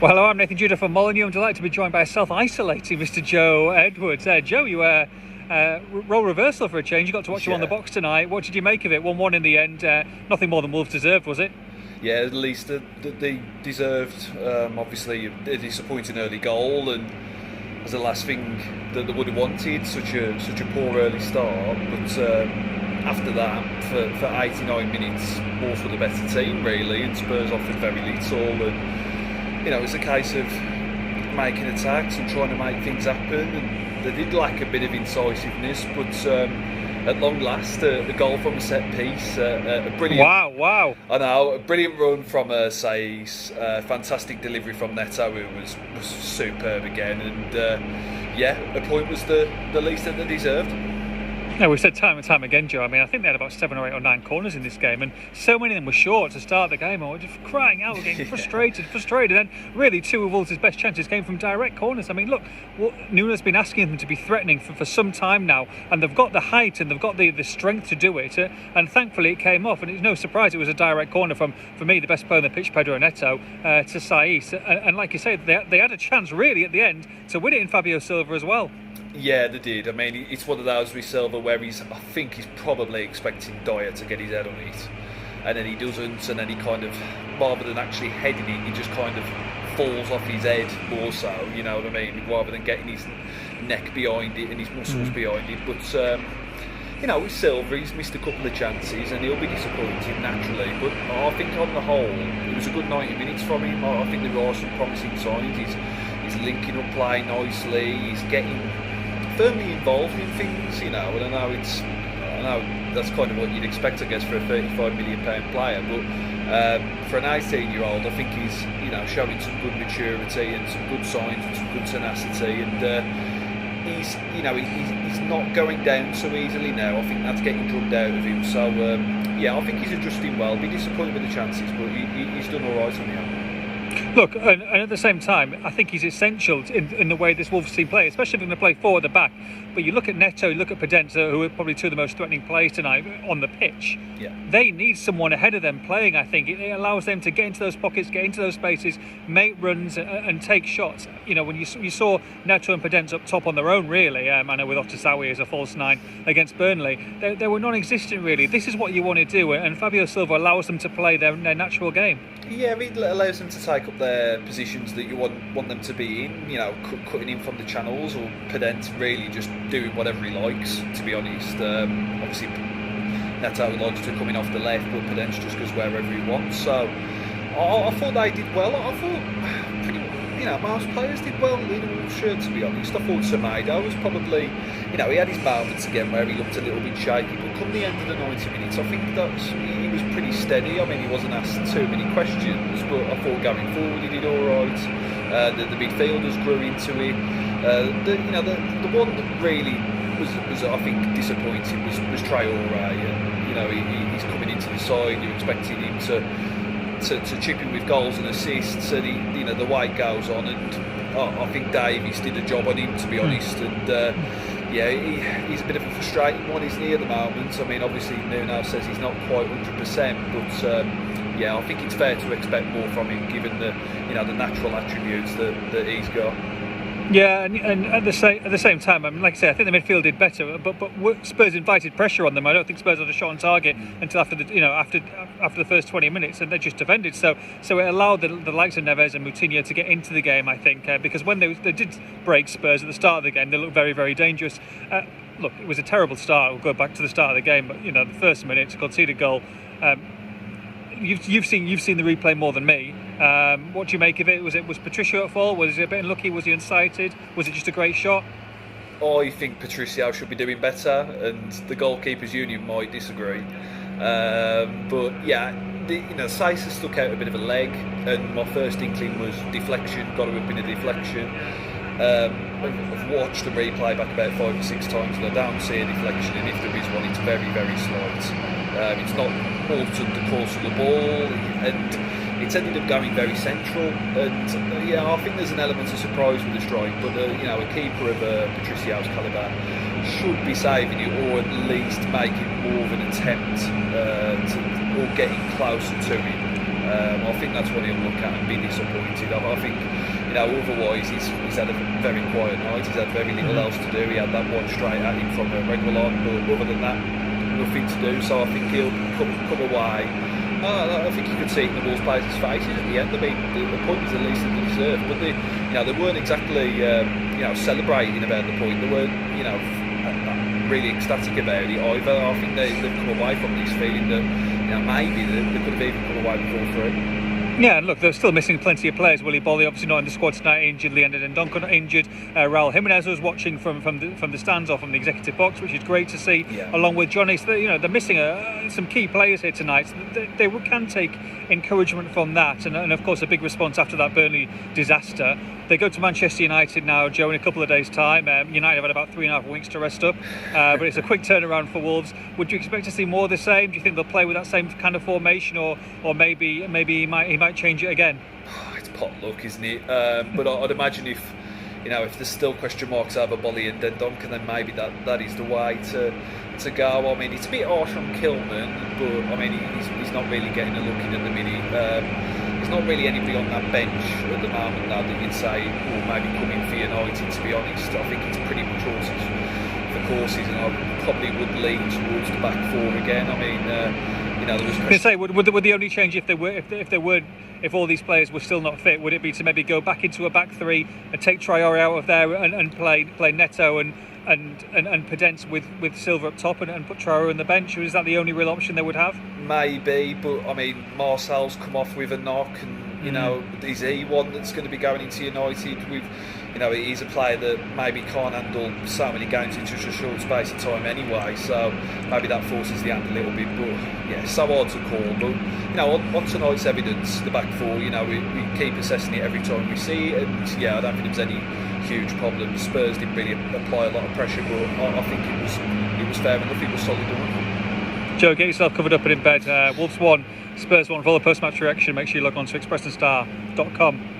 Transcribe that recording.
Well, hello, I'm Nathan Judah from Molyneux. I'm delighted to be joined by a self-isolating Mr. Joe Edwards. Joe, you were role reversal for a change. You got to watch him on the box tonight. What did you make of it? 1-1 in the end. Nothing more than Wolves deserved, was it? Yeah, at least they deserved, obviously, a disappointing early goal, and as the last thing that they would have wanted, such a poor early start. But after that, for 89 minutes, Wolves were the better team, really, and Spurs offered very little. And it's a case of making attacks and trying to make things happen. And they did lack a bit of incisiveness, but at long last, a goal from a set piece, a brilliant. Wow! I know, a brilliant run from Saïs, fantastic delivery from Neto, who was superb again, and a point was the least that they deserved. Yeah, we've said time and time again, Joe. I mean, I think they had about 7 or 8 or 9 corners in this game, and so many of them were short to start the game, and we're just crying out, getting frustrated. And then, really, 2 of Wolves' best chances came from direct corners. I mean, look, Nuno's been asking them to be threatening for some time now, and they've got the height and they've got the strength to do it, and thankfully it came off, and it's no surprise it was a direct corner from, for me, the best player on the pitch, Pedro Neto, to Saïs. And like you say, they had a chance, really, at the end, to win it in Fabio Silva as well. Yeah, they did. I mean, it's one of those with Silva where I think he's probably expecting Dyer to get his head on it, and then he doesn't, and then he kind of, rather than actually heading it, he just kind of falls off his head more so, you know what I mean, rather than getting his neck behind it and his muscles behind it. But, with Silva, he's missed a couple of chances and he'll be disappointed naturally, but I think on the whole, it was a good 90 minutes from him. I think there are some promising signs. He's linking up play nicely, he's getting firmly involved in things, and I know that's kind of what you'd expect, I guess, for a £35 million player, but for an 18-year-old, I think he's showing some good maturity and some good signs and some good tenacity, and he's not going down so easily now. I think that's getting drugged out of him, so I think he's adjusting well. Be disappointed with the chances, but he's done all right on the end. Look, and at the same time, I think he's essential in the way this Wolves team play, especially if they're going to play 4 at the back. But you look at Neto, you look at Podenza, who are probably 2 of the most threatening players tonight on the pitch. Yeah. They need someone ahead of them playing, I think. It allows them to get into those pockets, get into those spaces, make runs and take shots. When you saw Neto and Podenza up top on their own, really, I know with Otasawi as a false 9 against Burnley, they were non-existent, really. This is what you want to do, and Fabio Silva allows them to play their natural game. Yeah, it allows them to take up their positions that you want them to be in, cutting in from the channels, or Podenza really just doing whatever he likes, to be honest. Obviously, Neto likes to come in off the left, but Podenza just goes wherever he wants. So I thought they did well. I thought most players did well in a Wolves shirt, to be honest. I thought Semedo was probably, he had his moments again where he looked a little bit shaky, but come the end of the 90 minutes, I think he was pretty steady. I mean, he wasn't asked too many questions, but I thought going forward he did all right. The midfielders grew into it. The one that really was I think disappointing was Traore, and he's coming into the side. You're expecting him to chip in with goals and assists, and the way it goes on, and I think Davies did a job on him, to be honest, and he's a bit of a frustrating one, isn't he, at the moment? I mean, obviously Nuno says he's not quite 100%, but I think it's fair to expect more from him, given the natural attributes that he's got. Yeah, and at the same time, I mean, like I say, I think the midfield did better, but Spurs invited pressure on them. I don't think Spurs had a shot on target until after the first 20 minutes, and they just defended. So it allowed the likes of Neves and Moutinho to get into the game, I think, because when they did break Spurs at the start of the game, they looked very, very dangerous. Look, it was a terrible start. We'll go back to the start of the game, but the first minute to concede a goal. You've seen the replay more than me. What do you make of it? Was Patricio at fault? Was it a bit unlucky? Was he unsighted? Was it just a great shot? I think Patricio should be doing better, and the goalkeepers union might disagree. But Saïs stuck out a bit of a leg, and my first inkling was deflection. Got to have been a deflection. I've watched the replay back about 5 or 6 times, and I don't see a deflection, and if there is one, it's very, very slight. It's not altered the course of the ball, and it's ended up going very central. And I think there's an element of surprise with the strike, but a keeper of Patricio's calibre should be saving it, or at least making more of an attempt or getting closer to it. I think that's what he'll look at and be disappointed. I think, otherwise he's had a very quiet night. He's had very little else to do. He had that one straight at him from Reguilon, but other than that, nothing to do. So I think he'll come away. I think you could see it in the Wolves players' faces at the end. I mean, the point was the least that they deserved, but they weren't exactly celebrating about the point. They weren't really ecstatic about it either. I think they've come away from this feeling that maybe they could have even come away before three. Yeah, and look, they're still missing plenty of players. Willy Bolly obviously not in the squad tonight, injured. Leander Dendoncker not injured. Raul Jimenez was watching from the stands or from the executive box, which is great to see. Yeah. Along with Johnny, so they're missing some key players here tonight. So they can take encouragement from that, and of course a big response after that Burnley disaster. They go to Manchester United now, Joe, in a couple of days' time. United have had about 3.5 weeks to rest up, but it's a quick turnaround for Wolves. Would you expect to see more of the same? Do you think they'll play with that same kind of formation, or maybe he might change it again? It's pot luck, isn't it? But I'd imagine if there's still question marks over Bolly and Dendoncker, then maybe that is the way to go. I mean, it's a bit harsh on Kilman, but I mean he's not really getting a look in at the minute. There's not really anybody on that bench at the moment now that you'd say, maybe come in for United, to be honest. I think it's pretty much horses for courses, and I probably would lean towards the back four again. I mean, there was... I was say, would the only change if all these players were still not fit, would it be to maybe go back into a back three and take Traore out of there and play Neto and Podence with Silva up top and put Traore on the bench? Or is that the only real option they would have? Maybe, but I mean, Marcel's come off with a knock, and is he one that's going to be going into United with? He's a player that maybe can't handle so many games in such a short space of time anyway, so maybe that forces the hand a little bit. But yeah, so hard to call. But on tonight's evidence, the back four, we keep assessing it every time we see it, and I don't think there was any huge problems. Spurs didn't really apply a lot of pressure, but I think it was fair enough. It was solid enough. Joe, get yourself covered up and in bed. Wolves 1, Spurs 1. For all the post-match reaction, make sure you log on to expressandStar.com.